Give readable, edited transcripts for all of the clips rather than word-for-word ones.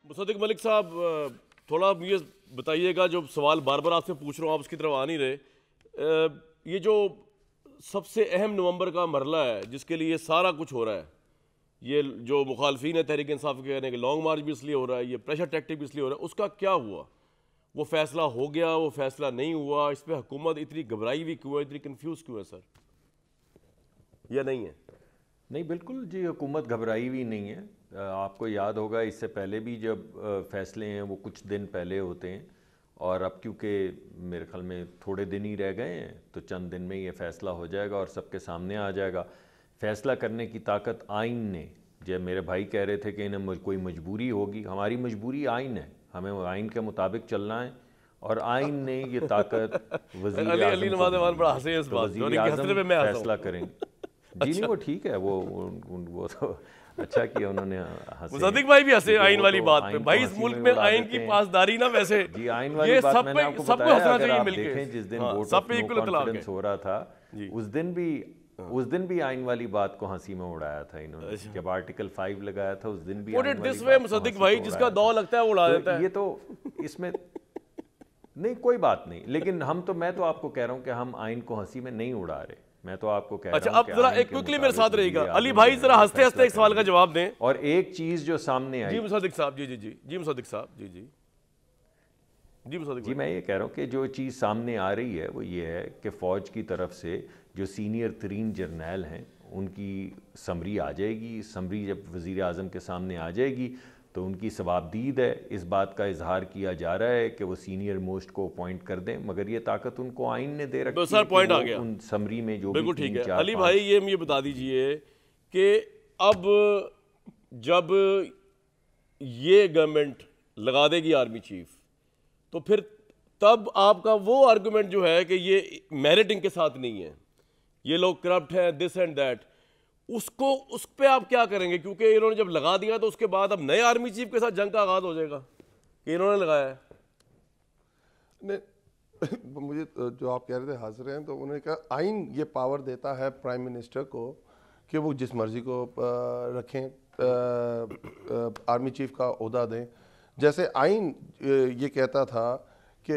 مصدق ملک صاحب تھوڑا مجھے بتائیے گا، جو سوال بار بار آپ سے پوچھ رہا ہوں آپ اس کی طرف آ نہیں رہے. یہ جو سب سے اہم نومبر کا مرحلہ ہے جس کے لیے سارا کچھ ہو رہا ہے، یہ جو مخالفین ہے تحریک انصاف کے کہنے کہ لانگ مارچ بھی اس لیے ہو رہا ہے، یہ پریشر ٹیکٹک بھی اس لیے ہو رہا ہے، اس کا کیا ہوا؟ وہ فیصلہ ہو گیا، وہ فیصلہ نہیں ہوا؟ اس پہ حکومت اتنی گھبرائی ہوئی کیوں ہے، اتنی کنفیوز کیوں ہے سر، یا نہیں ہے؟ نہیں بالکل جی، حکومت گھبرائی ہوئی نہیں ہے. آپ کو یاد ہوگا اس سے پہلے بھی جب فیصلے ہیں وہ کچھ دن پہلے ہوتے ہیں، اور اب کیونکہ میرے خیال میں تھوڑے دن ہی رہ گئے ہیں تو چند دن میں یہ فیصلہ ہو جائے گا اور سب کے سامنے آ جائے گا. فیصلہ کرنے کی طاقت آئین نے، جب میرے بھائی کہہ رہے تھے کہ انہیں کوئی مجبوری ہوگی، ہماری مجبوری آئین ہے، ہمیں آئین کے مطابق چلنا ہے، اور آئین نے یہ طاقت وزیر اعظم کو وزیر اعظم فیصلہ کریں گے. جی نہیں وہ ٹھیک ہے، وہ تو اچھا کیا انہوں نے ہنسے. مصدق بھائی بھی ہنسے آئین والی بات پہ. بھائی اس ملک میں آئین کی پاسداری نا ویسے جی آئین والی بات میں نے آپ کو بتایا. اگر آپ دیکھیں جس دن ووٹ آف نو کانفیڈنس ہو رہا تھا اس دن بھی آئین والی بات کو ہنسی میں اڑایا تھا انہوں نے. جب آرٹیکل 5 لگایا تھا اس دن بھی آئین والی بات مصدق بھائی جس کا دو لگتا ہے وہ اڑا دیتا ہے. یہ تو اس میں نہیں کوئی بات نہیں، لیکن میں تو آپ کو کہہ رہا ہوں کہ ہم آئین کو ہنسی میں نہیں اڑا رہے. میں تو آپ کو کہہ رہا ہوں کہ اب ذرا ایک کوئکلی میرے ساتھ رہے گا علی بھائی، ذرا ہنستے ہنستے ایک سوال کا جواب دیں. اور ایک چیز جو سامنے آئی جی مصدق صاحب، جی مصدق صاحب، جی مصدق جی میں یہ کہہ رہا ہوں کہ جو چیز سامنے آ رہی ہے وہ یہ ہے کہ فوج کی طرف سے جو سینئر ترین جرنیل ہیں ان کی سمری آ جائے گی. سمری جب وزیر اعظم کے سامنے آ جائے گی تو ان کی ثوابدید ہے. اس بات کا اظہار کیا جا رہا ہے کہ وہ سینئر موسٹ کو اپوائنٹ کر دیں، مگر یہ طاقت ان کو آئین نے دے رکھی ہے کہ ان سمری میں جو بھی 3-4 علی بھائی یہ مجھے بتا دیجئے کہ اب جب یہ گورنمنٹ لگا دے گی آرمی چیف تو پھر تب آپ کا وہ آرگومنٹ جو ہے کہ یہ میرٹنگ کے ساتھ نہیں ہے، یہ لوگ کرپٹ ہیں، دس اینڈ دیٹ، اس پہ آپ کیا کریں گے؟ کیونکہ انہوں نے جب لگا دیا تو اس کے بعد اب نئے آرمی چیف کے ساتھ جنگ کا آغاز ہو جائے گا کہ انہوں نے لگایا ہے. مجھے جو آپ کہہ رہے تھے حاضر ہیں، تو انہوں نے کہا آئین یہ پاور دیتا ہے پرائم منسٹر کو کہ وہ جس مرضی کو رکھیں، آرمی چیف کا عہدہ دیں. جیسے آئین یہ کہتا تھا کہ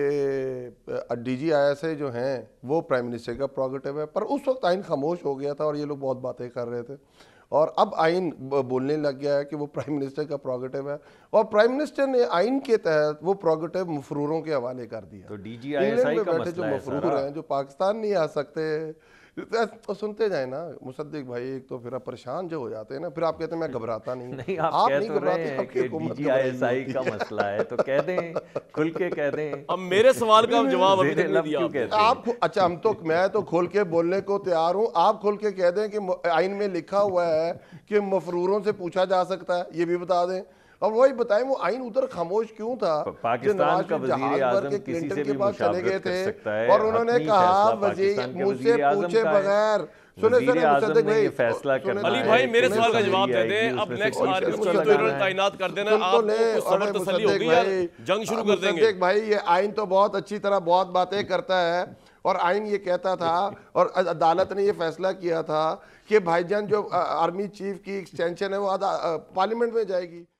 D G I S A جو ہیں وہ پرائم منسٹر کا پروگیٹو ہے، پر اس وقت آئین خاموش ہو گیا تھا اور یہ لوگ بہت باتیں کر رہے تھے. اور اب آئین بولنے لگ گیا ہے کہ وہ پرائم منسٹر کا پروگیٹو ہے، اور پرائم منسٹر نے آئین کے تحت وہ پروگیٹو مفروروں کے حوالے کر دیا. تو D G I S I کا مسئلہ ہے جو مفرور ہیں جو پاکستان نہیں آ سکتے، سنتے جائیں نا مصدق بھائی. ایک تو پھر آپ پریشان جو ہو جاتے ہیں نا، پھر آپ کہتے ہیں میں گھبراتا نہیں. آپ نہیں گھبراتے ہیں کہ D G I S I کا مسئلہ ہے تو کہہ دیں، کھل کے کہہ دیں. اب میرے سوال کا جواب ابھی تک نہیں دیا آپ. اچھا میں تو کھول کے بولنے کو تیار ہوں. آپ کھول کے کہہ دیں کہ آئین میں لکھا ہوا ہے کہ مفروروں سے پوچھا جا سکتا ہے، یہ بھی بتا دیں. اور وہی بتائیں وہ آئین ادھر خاموش کیوں تھا؟ پاکستان کا وزیر اعظم کسی سے بھی مشاورت کر سکتا ہے، اور انہوں نے کہا مجھ سے پوچھے بغیر. وزیر اعظم نے یہ فیصلہ کرنا ہے. علی بھائی میرے سوال کا جواب دے دیں. اب نیکسٹ آرمی چیف تو انہوں نے تعینات کر دینا، آپ کو صبر تسلی ہو گئی، جنگ شروع کر دیں گے. مصدق بھائی یہ آئین تو بہت اچھی طرح بہت باتیں کرتا ہے، اور آئین یہ کہتا تھا اور عدالت نے یہ فیصلہ کیا تھا کہ بھائی جان جو آرمی چیف کی ایکسٹینشن ہے وہ پارلیمنٹ میں جائے گی.